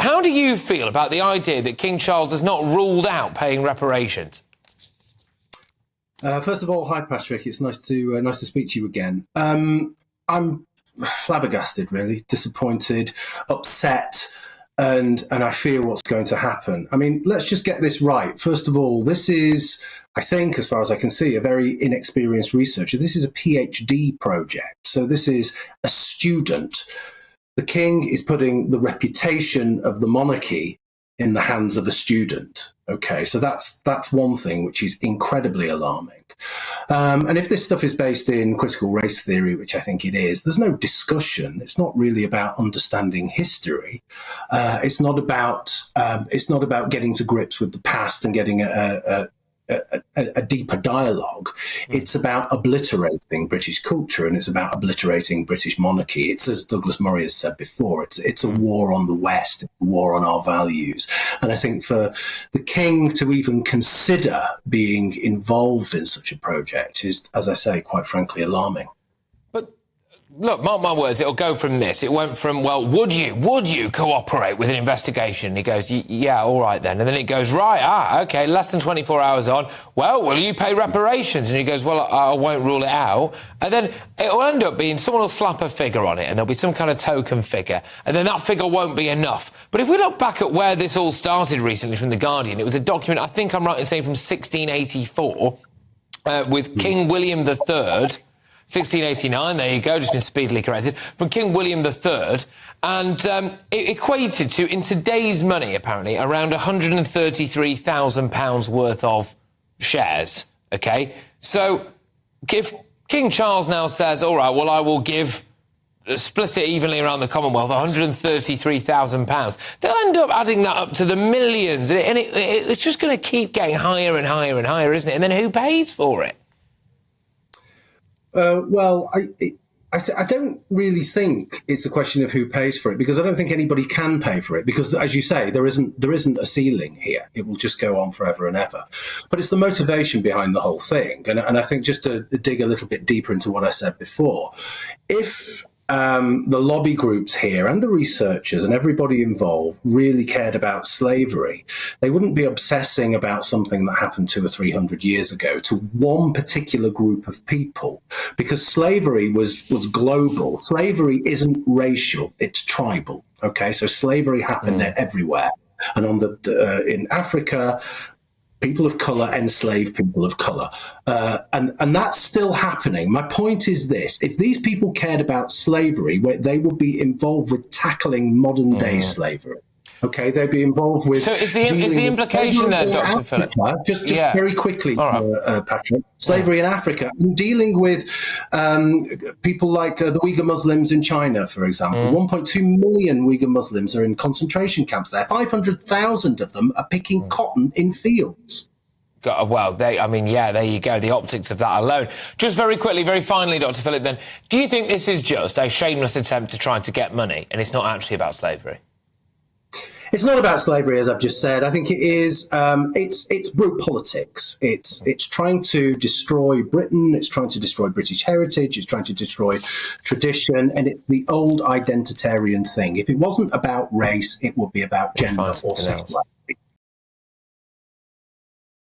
how do you feel about the idea that King Charles has not ruled out paying reparations? First of all, hi Patrick. It's nice to speak to you again. I'm flabbergasted, really, disappointed, upset, and I fear what's going to happen. I mean, let's just get this right. First of all, this is, I think, as far as I can see, a very inexperienced researcher. This is a PhD project. So this is a student. The king is putting the reputation of the monarchy in the hands of a student. Okay, so that's one thing which is incredibly alarming. And if this stuff is based in critical race theory, which I think it is, there's no discussion. It's not really about understanding history. It's not about getting to grips with the past and getting a deeper dialogue. It's about obliterating British culture, and it's about obliterating British monarchy. It's, as Douglas Murray has said before, it's a war on the West, it's a war on our values. And I think for the king to even consider being involved in such a project is, as I say, quite frankly, alarming. Look, mark my words, it'll go from this. It went from, well, would you cooperate with an investigation? And he goes, yeah, all right then. And then it goes, right, okay, less than 24 hours on. Well, will you pay reparations? And he goes, well, I won't rule it out. And then it'll end up being someone will slap a figure on it and there'll be some kind of token figure. And then that figure won't be enough. But if we look back at where this all started recently from The Guardian, it was a document, I think I'm right in saying, from 1684 with King William III. 1689, there you go, just been speedily corrected, from King William III, and it equated to, in today's money, apparently, around £133,000 worth of shares, OK? So if King Charles now says, all right, well, I will split it evenly around the Commonwealth, £133,000, they'll end up adding that up to the millions, and it's just going to keep getting higher and higher and higher, isn't it? And then who pays for it? Well, I don't really think it's a question of who pays for it, because I don't think anybody can pay for it, because, as you say, there isn't a ceiling here. It will just go on forever and ever. But it's the motivation behind the whole thing. And I think, just to dig a little bit deeper into what I said before, if the lobby groups here and the researchers and everybody involved really cared about slavery, they wouldn't be obsessing about something that happened 200 or 300 years ago to one particular group of people, because slavery was global. Slavery isn't racial, it's tribal. Okay, so slavery happened everywhere. And in Africa, people of colour enslave people of colour. And that's still happening. My point is this: if these people cared about slavery, they would be involved with tackling modern-day slavery. Okay, they'd be involved with... So is the implication there, Dr. Philip? Just very quickly, Patrick, slavery in Africa, and dealing with people like the Uyghur Muslims in China, for example. 1.2 million Uyghur Muslims are in concentration camps there. 500,000 of them are picking cotton in fields. Well, there you go, the optics of that alone. Just very quickly, very finally, Dr. Philip, then, do you think this is just a shameless attempt to try to get money, and it's not actually about slavery? It's not about slavery, as I've just said. I think it is. It's brute politics. It's trying to destroy Britain. It's trying to destroy British heritage. It's trying to destroy tradition, and it's the old identitarian thing. If it wasn't about race, it would be about gender or sexuality.